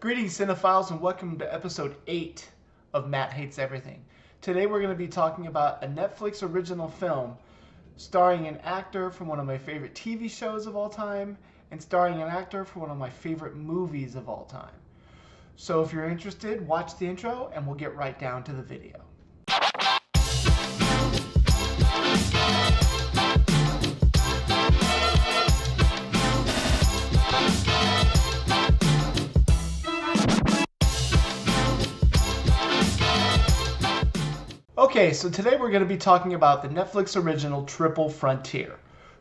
Greetings, cinephiles, and welcome to episode 8 of Matt Hates Everything. Today we're going to be talking about a Netflix original film starring an actor from one of my favorite TV shows of all time and starring an actor from one of my favorite movies of all time. So if you're interested, watch the intro and we'll get right down to the video. Okay, so today we're going to be talking about the Netflix original Triple Frontier.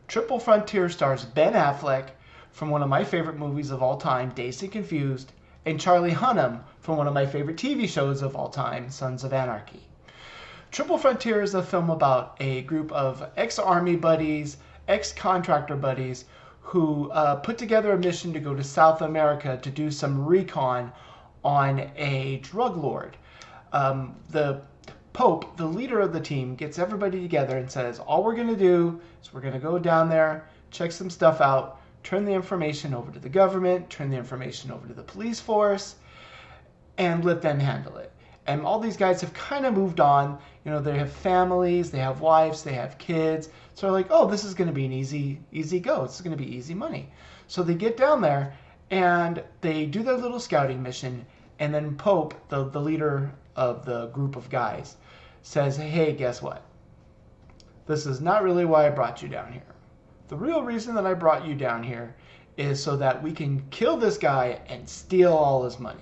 Triple Frontier stars Ben Affleck from one of my favorite movies of all time, Dazed and Confused, and Charlie Hunnam from one of my favorite TV shows of all time, Sons of Anarchy. Triple Frontier is a film about a group of ex-army buddies, ex-contractor buddies who put together a mission to go to South America to do some recon on a drug lord. The Pope, the leader of the team, gets everybody together and says, all we're going to do is we're going to go down there, check some stuff out, turn the information over to the government, turn the information over to the police force, and let them handle it. And all these guys have kind of moved on. You know, they have families, they have wives, they have kids. So they're like, oh, this is going to be an easy go. This is going to be easy money. So they get down there and they do their little scouting mission. And then Pope, the leader of the group of guys, says, hey, guess what? This is not really why I brought you down here. The real reason that I brought you down here is so that we can kill this guy and steal all his money.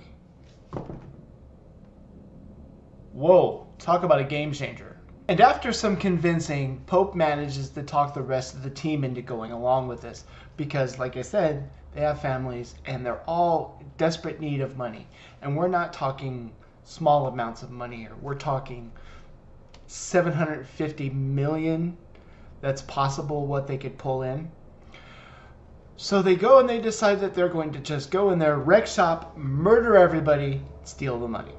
Whoa, talk about a game changer. And after some convincing, Pope manages to talk the rest of the team into going along with this because, like I said, they have families and they're all in desperate need of money. And we're not talking small amounts of money here. We're talking 750 million. That's possible what they could pull in. So they go and they decide that they're going to just go in their wreck shop, murder everybody, steal the money,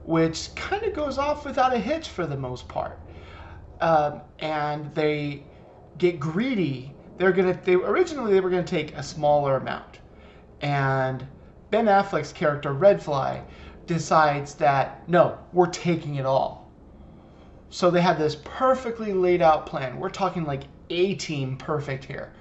which kind of goes off without a hitch for the most part. And they get greedy. Originally they were gonna take a smaller amount, and Ben Affleck's character Redfly decides that no, we're taking it all. So they have this perfectly laid out plan. We're talking like A-team perfect here.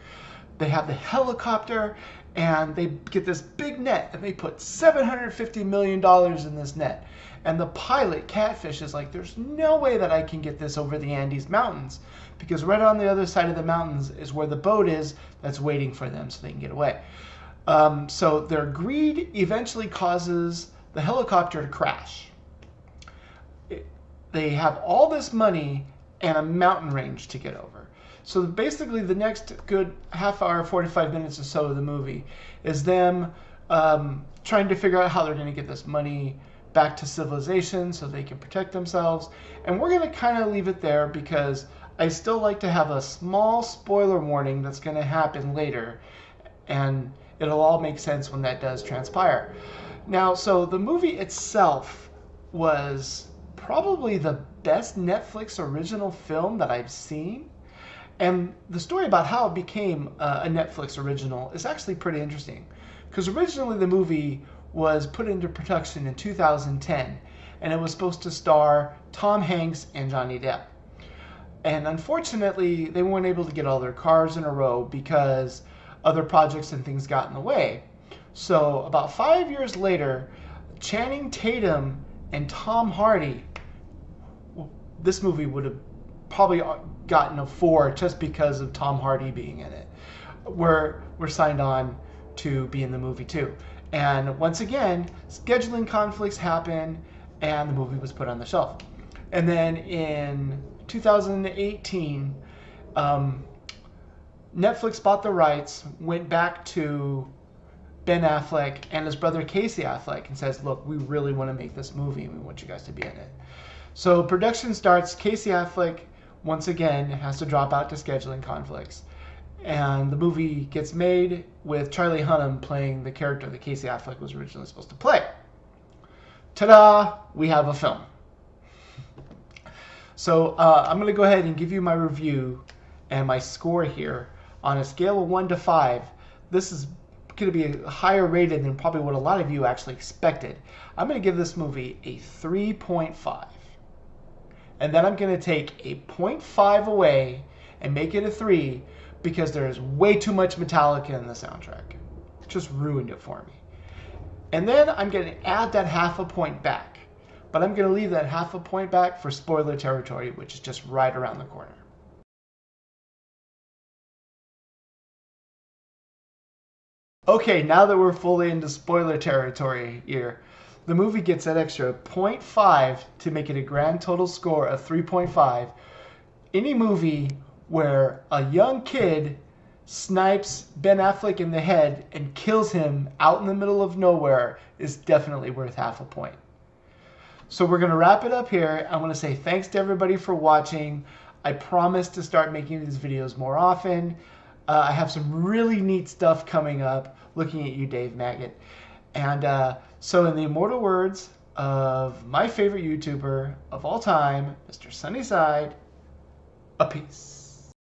They have the helicopter and they get this big net and they put $750 million in this net. And the pilot, Catfish, is like, there's no way that I can get this over the Andes Mountains because right on the other side of the mountains is where the boat is that's waiting for them so they can get away. So their greed eventually causes the helicopter to crash. They have all this money and a mountain range to get over. So basically the next good half hour, 45 minutes or so of the movie is them trying to figure out how they're going to get this money back to civilization so they can protect themselves. And we're going to kind of leave it there because I still like to have a small spoiler warning that's going to happen later. And it'll all make sense when that does transpire. Now, so the movie itself was probably the best Netflix original film that I've seen. And the story about how it became a Netflix original is actually pretty interesting. Because originally the movie was put into production in 2010. And it was supposed to star Tom Hanks and Johnny Depp. And unfortunately, they weren't able to get all their cars in a row because other projects and things got in the way. So about 5 years later, Channing Tatum and Tom Hardy, this movie would have probably gotten a 4 just because of Tom Hardy being in it, were signed on to be in the movie too. And once again, scheduling conflicts happened and the movie was put on the shelf. And then in 2018, Netflix bought the rights, went back to Ben Affleck and his brother Casey Affleck and says, look, we really want to make this movie and we want you guys to be in it. So production starts. Casey Affleck, once again, has to drop out to scheduling conflicts. And the movie gets made with Charlie Hunnam playing the character that Casey Affleck was originally supposed to play. Ta-da! We have a film. So I'm going to go ahead and give you my review and my score here on a scale of 1 to 5. This is going to be higher rated than probably what a lot of you actually expected. I'm going to give this movie a 3.5. And then I'm going to take a 0.5 away and make it a 3 because there is way too much Metallica in the soundtrack. It just ruined it for me. And then I'm going to add that half a point back. But I'm going to leave that half a point back for spoiler territory, which is just right around the corner. Okay, now that we're fully into spoiler territory here, the movie gets that extra 0.5 to make it a grand total score of 3.5. Any movie where a young kid snipes Ben Affleck in the head and kills him out in the middle of nowhere is definitely worth half a point. So we're going to wrap it up here. I want to say thanks to everybody for watching. I promise to start making these videos more often. I have some really neat stuff coming up. Looking at you, Dave Maggot. And so in the immortal words of my favorite YouTuber of all time, Mr. Sunnyside, a peace.